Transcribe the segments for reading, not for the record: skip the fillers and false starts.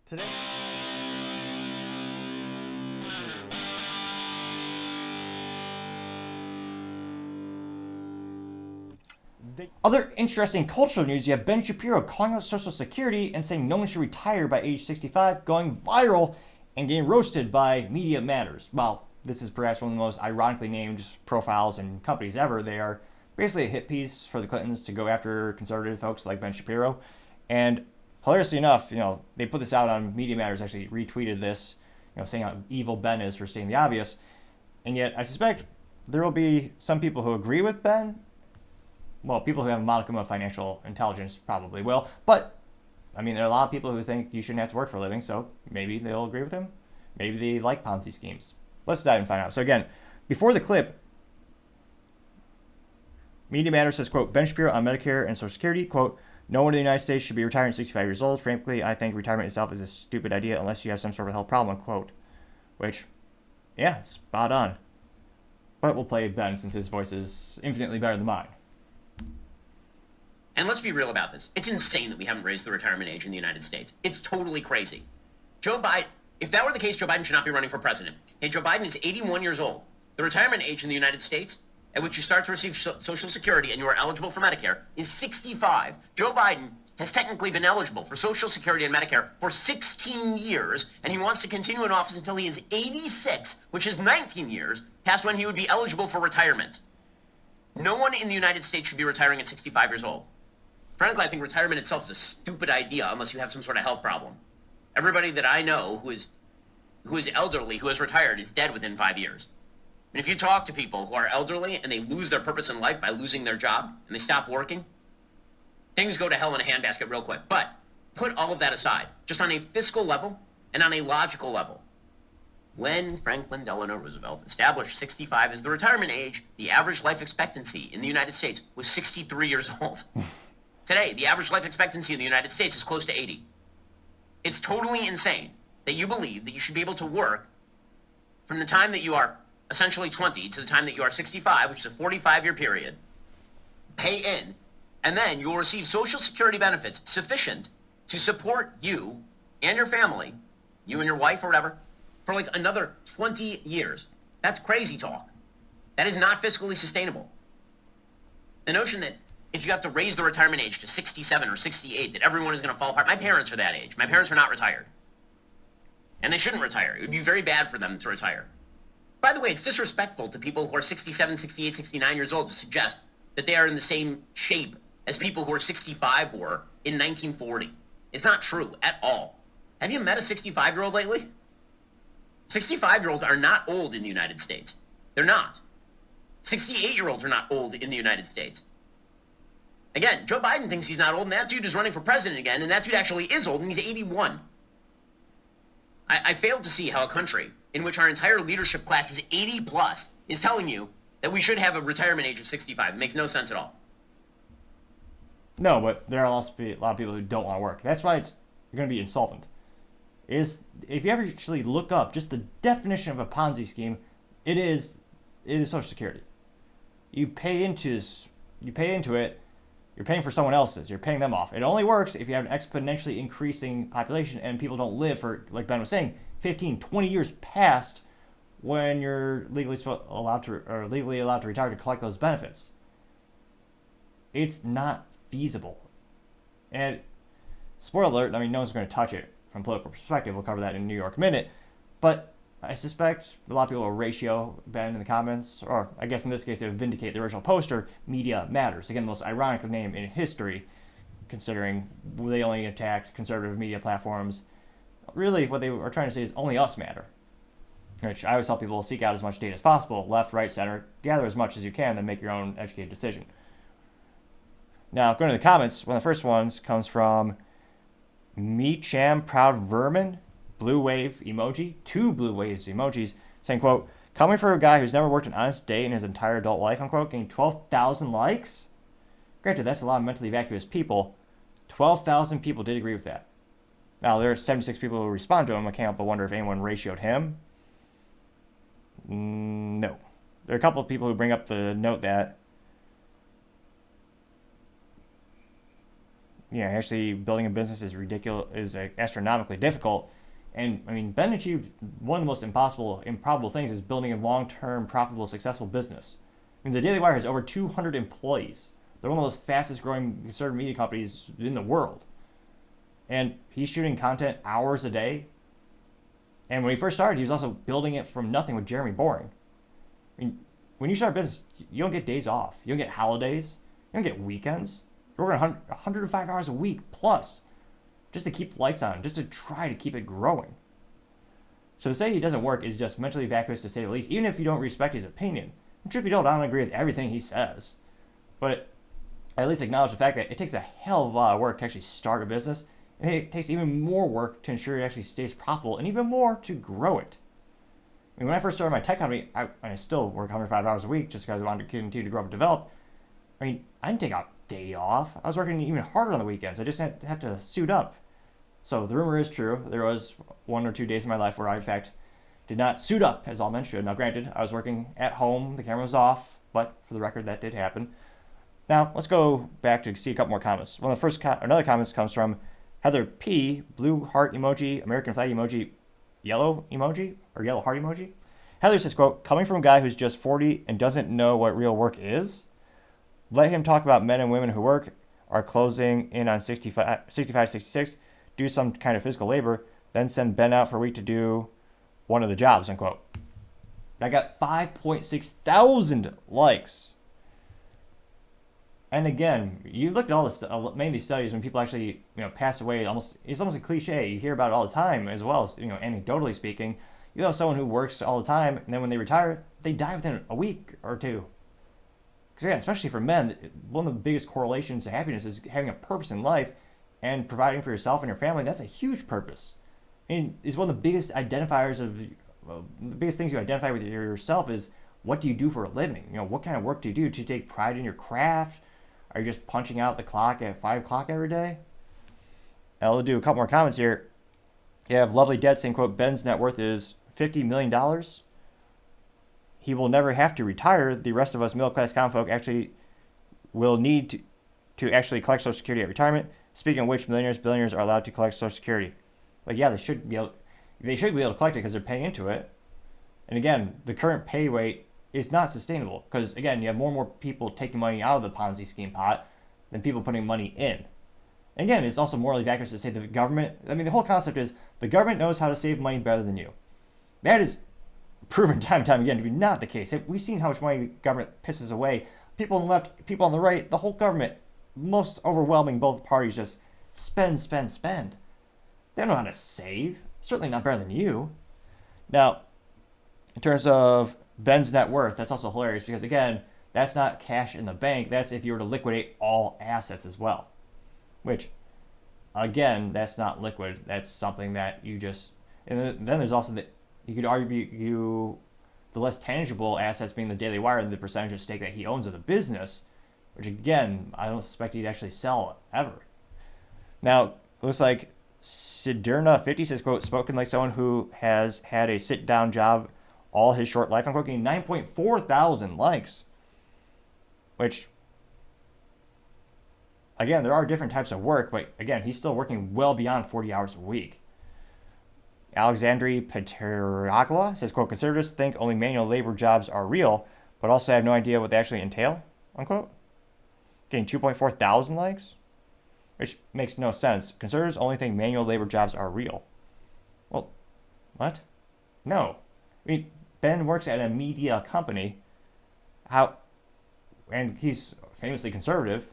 Today, other interesting cultural news, you have Ben Shapiro calling out Social Security and saying no one should retire by age 65, going viral and getting roasted by Media Matters. Well, this is perhaps one of the most ironically named profiles and companies ever. They are basically a hit piece for the Clintons to go after conservative folks like Ben Shapiro. And hilariously enough, they put this out on Media Matters, actually retweeted this, saying how evil Ben is for stating the obvious. And yet, I suspect there will be some people who agree with Ben. Well, people who have a modicum of financial intelligence probably will. But, there are a lot of people who think you shouldn't have to work for a living, so maybe they'll agree with him. Maybe they like Ponzi schemes. Let's dive and find out. So again, before the clip, Media Matters says, quote, Ben Shapiro on Medicare and Social Security, quote, no one in the United States should be retiring at 65 years old. Frankly, I think retirement itself is a stupid idea unless you have some sort of health problem, quote. Which, yeah, spot on. But we'll play Ben since his voice is infinitely better than mine. And let's be real about this. It's insane that we haven't raised the retirement age in the United States. It's totally crazy. Joe Biden, if that were the case, Joe Biden should not be running for president. Hey, Joe Biden is 81 years old. The retirement age in the United States at which you start to receive Social Security and you are eligible for Medicare is 65. Joe Biden has technically been eligible for Social Security and Medicare for 16 years, and he wants to continue in office until he is 86, which is 19 years past when he would be eligible for retirement. No one in the United States should be retiring at 65 years old. Frankly, I think retirement itself is a stupid idea unless you have some sort of health problem. Everybody that I know who is elderly, who has retired, is dead within 5 years. And if you talk to people who are elderly and they lose their purpose in life by losing their job and they stop working, things go to hell in a handbasket real quick. But put all of that aside, just on a fiscal level and on a logical level. When Franklin Delano Roosevelt established 65 as the retirement age, the average life expectancy in the United States was 63 years old. Today, the average life expectancy in the United States is close to 80. It's totally insane that you believe that you should be able to work from the time that you are essentially 20 to the time that you are 65, which is a 45-year period, pay in, and then you will receive Social Security benefits sufficient to support you and your family, you and your wife or whatever, for like another 20 years. That's crazy talk. That is not fiscally sustainable. The notion that if you have to raise the retirement age to 67 or 68, that everyone is going to fall apart. My parents are that age. My parents are not retired. And they shouldn't retire. It would be very bad for them to retire. By the way, it's disrespectful to people who are 67, 68, 69 years old to suggest that they are in the same shape as people who are 65 were in 1940. It's not true at all. Have you met a 65-year-old lately? 65-year-olds are not old in the United States. They're not. 68-year-olds are not old in the United States. Again, Joe Biden thinks he's not old, and that dude is running for president again, and that dude actually is old, and he's 81. I failed to see how a country in which our entire leadership class is 80 plus is telling you that we should have a retirement age of 65. It makes no sense at all. No, but there are a lot of people who don't want to work. That's why you're going to be insolvent. If you ever actually look up just the definition of a Ponzi scheme, it is Social Security. You pay into it. You're paying for someone else's. You're paying them off. It only works if you have an exponentially increasing population and people don't live for, like Ben was saying, 15, 20 years past when you're legally allowed to retire to collect those benefits. It's not feasible. And spoiler alert, no one's going to touch it from a political perspective. We'll cover that in New York minute. But I suspect a lot of people will ratio Ben in the comments, or I guess in this case they would vindicate the original poster, Media Matters. Again, the most ironic name in history, considering they only attacked conservative media platforms. Really, what they were trying to say is only us matter. Which I always tell people, seek out as much data as possible, left, right, center, gather as much as you can, then make your own educated decision. Now, going to the comments, one of the first ones comes from Me Cham Proud Vermin, blue wave emoji, 2 blue waves emojis, saying, quote, coming from a guy who's never worked an honest day in his entire adult life, unquote, getting 12,000 likes? Granted, that's a lot of mentally vacuous people. 12,000 people did agree with that. Now, there are 76 people who respond to him. I can't help but wonder if anyone ratioed him. No. There are a couple of people who bring up the note that actually building a business is ridiculous, is astronomically difficult. And I mean, Ben achieved one of the most improbable things is building a long-term, profitable, successful business. I mean, the Daily Wire has over 200 employees. They're one of those fastest-growing conservative media companies in the world. And he's shooting content hours a day. And when he first started, he was also building it from nothing with Jeremy Boring. I mean, when you start a business, you don't get days off. You don't get holidays. You don't get weekends. You're working 105 hours a week plus just to keep the lights on, just to try to keep it growing. So to say he doesn't work is just mentally vacuous to say the least, even if you don't respect his opinion. And truth be told, I don't agree with everything he says. But at least acknowledge the fact that it takes a hell of a lot of work to actually start a business, and it takes even more work to ensure it actually stays profitable, and even more to grow it. I mean, when I first started my tech company, I still work 105 hours a week just because I wanted to continue to grow up and develop. I mean, I didn't take a day off. I was working even harder on the weekends. I just had to suit up. So the rumor is true. There was 1 or 2 days in my life where I, in fact, did not suit up as all men should. Now, granted, I was working at home. The camera was off. But for the record, that did happen. Now, let's go back to see a couple more comments. One of the first another comments comes from Heather P, blue heart emoji, American flag emoji, yellow emoji, or yellow heart emoji. Heather says, quote, coming from a guy who's just 40 and doesn't know what real work is, let him talk about men and women who work, are closing in on 65, 66, do some kind of physical labor, then send Ben out for a week to do one of the jobs, unquote. That got 5.6 thousand likes. And again, you look at all this, many of these studies when people actually, pass away. It's almost a cliche. You hear about it all the time, as well as, anecdotally speaking. You have someone who works all the time, and then when they retire, they die within a week or two. Because again, especially for men, one of the biggest correlations to happiness is having a purpose in life and providing for yourself and your family. That's a huge purpose. I mean, it's one of the biggest identifiers of the biggest things you identify with yourself is what do you do for a living? What kind of work do you do? Do you take pride in your craft? Are you just punching out the clock at 5 o'clock every day? I'll do a couple more comments here. You have Lovely Dead saying, quote, Ben's net worth is $50 million. He will never have to retire. The rest of us middle-class common folk actually will need to actually collect Social Security at retirement. Speaking of which, billionaires are allowed to collect Social Security. Like, yeah, they should be able to collect it because they're paying into it. And again, the current pay rate is not sustainable because, again, you have more and more people taking money out of the Ponzi scheme pot than people putting money in. And again, it's also morally vacuous to say the government, the whole concept is the government knows how to save money better than you. That is proven time and time again to be not the case. We've seen how much money the government pisses away. People on the left, people on the right, the whole government, most overwhelming, both parties just spend. They don't know how to save. Certainly not better than you. Now, in terms of Ben's net worth, that's also hilarious because, again, that's not cash in the bank. That's if you were to liquidate all assets as well. Which, again, that's not liquid. That's something that you just... And then there's also the... You could argue the less tangible assets being the Daily Wire and the percentage of stake that he owns of the business, which, again, I don't suspect he'd actually sell ever. Now, it looks like Siderna50 says, quote, spoken like someone who has had a sit-down job all his short life. I'm quoting 9.4 thousand likes. Which, again, there are different types of work, but again, he's still working well beyond 40 hours a week. Alexandri Peteragua says, quote, conservatives think only manual labor jobs are real, but also have no idea what they actually entail, unquote. Getting 2.4 thousand likes, which makes no sense. Conservatives only think manual labor jobs are real. Well, what? No. I mean, Ben works at a media company. And he's famously conservative.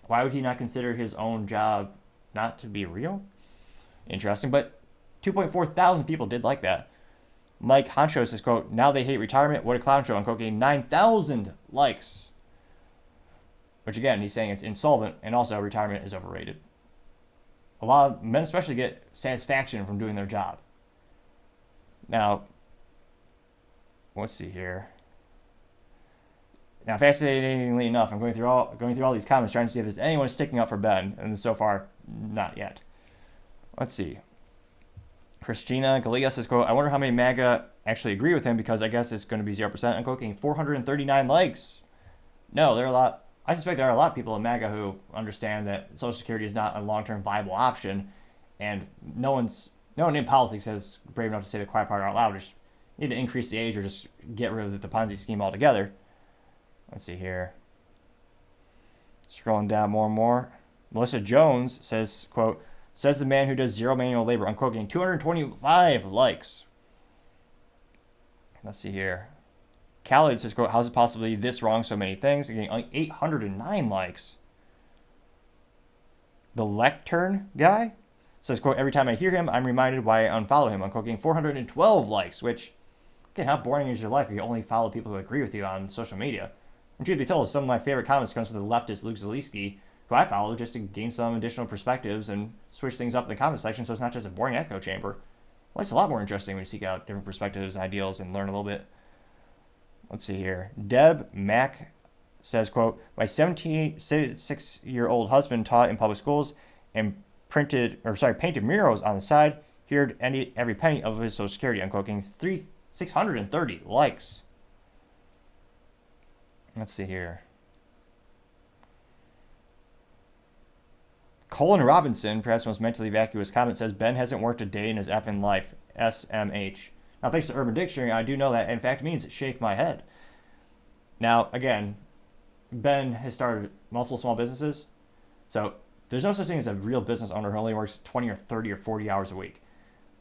Why would he not consider his own job not to be real? Interesting, but 2.4 thousand people did like that. Mike Honcho says, quote, now they hate retirement. What a clown show, unquote, getting 9,000 likes. Which, again, he's saying it's insolvent, and also retirement is overrated. A lot of men especially get satisfaction from doing their job. Now, let's see here. Now, fascinatingly enough, I'm going through all these comments trying to see if there's anyone sticking up for Ben, and so far, not yet. Let's see. Christina Galia says, quote, I wonder how many MAGA actually agree with him because I guess it's going to be 0%. I'm quoting 439 likes. No, there are a lot. I suspect there are a lot of people in MAGA who understand that Social Security is not a long-term viable option, and no one in politics is brave enough to say the quiet part out loud. Just need to increase the age or just get rid of the Ponzi scheme altogether. Let's see here. Scrolling down more and more. Melissa Jones says, quote, says the man who does zero manual labor, unquote, getting 225 likes. Let's see here. Khaled says, quote, how's it possibly this wrong so many things? Getting 809 likes. The Lectern guy says, quote, every time I hear him, I'm reminded why I unfollow him. Unquote, getting 412 likes, which, again, how boring is your life if you only follow people who agree with you on social media? And truth be told, some of my favorite comments comes from the leftist Luke Zaleski, who I follow just to gain some additional perspectives and switch things up in the comment section so it's not just a boring echo chamber. Well, it's a lot more interesting when you seek out different perspectives and ideals and learn a little bit. Let's see here. Deb Mack says, quote, my 76-year-old husband taught in public schools and painted murals on the side. He earned every penny of his Social Security, unquote, getting 630 likes. Let's see here. Colin Robinson, perhaps the most mentally vacuous comment, says Ben hasn't worked a day in his effing life. SMH. Now, thanks to Urban Dictionary, I do know that in fact means shake my head. Now, again, Ben has started multiple small businesses, so there's no such thing as a real business owner who only works 20 or 30 or 40 hours a week.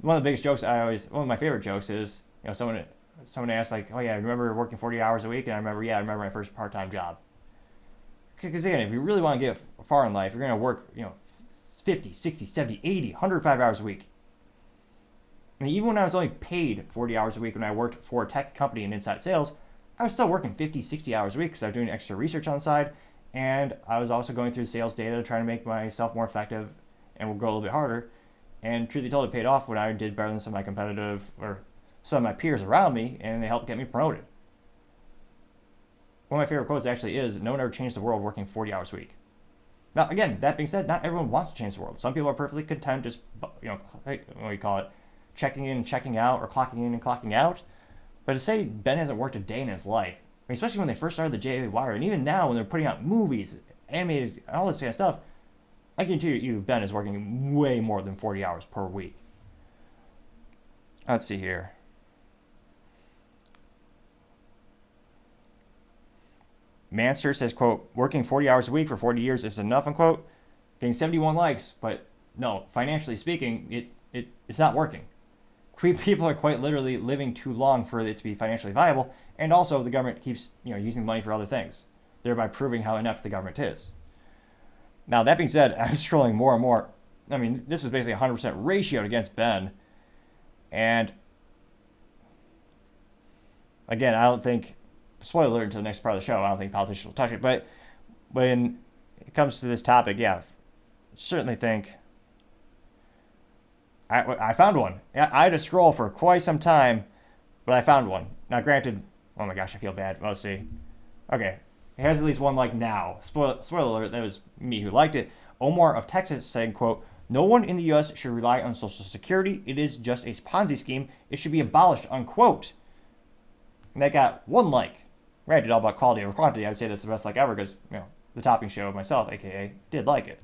One of the biggest jokes one of my favorite jokes is, someone asks like, oh yeah, I remember working 40 hours a week, and I remember my first part-time job. Because again, if you really want to get far in life, you're going to work, 50, 60, 70, 80, 105 hours a week. I mean, even when I was only paid 40 hours a week when I worked for a tech company in inside sales, I was still working 50, 60 hours a week because I was doing extra research on the side, and I was also going through sales data trying to make myself more effective and go a little bit harder. And truth be told, it paid off when I did better than some of my peers around me, and they helped get me promoted. One of my favorite quotes actually is, no one ever changed the world working 40 hours a week. Now, again, that being said, not everyone wants to change the world. Some people are perfectly content just, checking in and checking out, or clocking in and clocking out. But to say Ben hasn't worked a day in his life, especially when they first started the JA Wire, and even now when they're putting out movies, animated, all this kind of stuff, I guarantee you Ben is working way more than 40 hours per week. Let's see here. Manster says, quote, working 40 hours a week for 40 years is enough, unquote. Getting 71 likes, but no, financially speaking, it's not working. People are quite literally living too long for it to be financially viable, and also the government keeps using money for other things, thereby proving how inept the government is. Now, that being said, I'm scrolling more and more. I mean, this is basically 100% ratioed against Ben. And again, I don't think, spoiler alert until the next part of the show, I don't think politicians will touch it. But when it comes to this topic, yeah, certainly think. I found one. I had to scroll for quite some time, but I found one. Now, granted, oh my gosh, I feel bad. Let's see. Okay, it has at least one like now. Spoiler alert, that was me who liked it. Omar of Texas saying, quote, no one in the U.S. should rely on Social Security. It is just a Ponzi scheme. It should be abolished, unquote. And that got one like. Granted, all about quality over quantity. I would say that's the best like ever because, the topping show myself, a.k.a., did like it.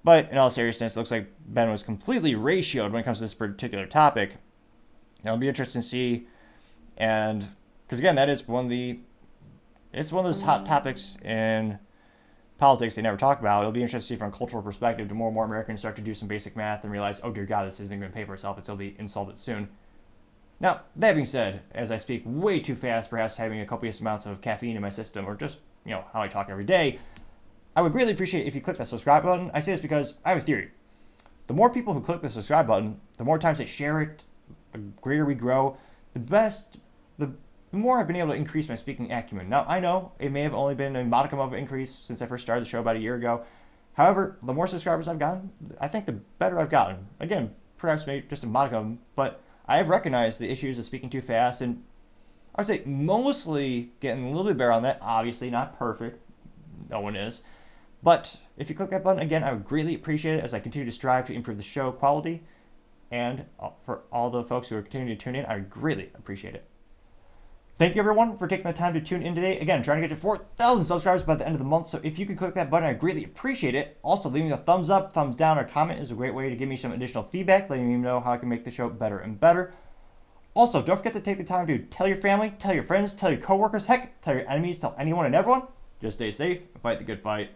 But in all seriousness, it looks like Ben was completely ratioed when it comes to this particular topic. It'll be interesting to see, and because again, that is it's one of those hot topics in politics they never talk about. It'll be interesting to see from a cultural perspective. Do more and more Americans start to do some basic math and realize, oh dear God, this isn't going to pay for itself. It'll be insolvent soon. Now, that being said, as I speak way too fast, perhaps having a copious amounts of caffeine in my system, or just how I talk every day, I would greatly appreciate if you click that subscribe button. I say this because I have a theory. The more people who click the subscribe button, the more times they share it, the greater we grow, the more I've been able to increase my speaking acumen. Now, I know it may have only been a modicum of an increase since I first started the show about a year ago. However, the more subscribers I've gotten, I think the better I've gotten. Again, perhaps maybe just a modicum, but I have recognized the issues of speaking too fast, and I would say mostly getting a little bit better on that. Obviously not perfect. No one is. But if you click that button, again, I would greatly appreciate it as I continue to strive to improve the show quality. And for all the folks who are continuing to tune in, I would greatly appreciate it. Thank you, everyone, for taking the time to tune in today. Again, trying to get to 4,000 subscribers by the end of the month, so if you could click that button, I greatly appreciate it. Also, leaving a thumbs up, thumbs down, or comment is a great way to give me some additional feedback, letting me know how I can make the show better and better. Also, don't forget to take the time to tell your family, tell your friends, tell your coworkers, heck, tell your enemies, tell anyone and everyone. Just stay safe and fight the good fight.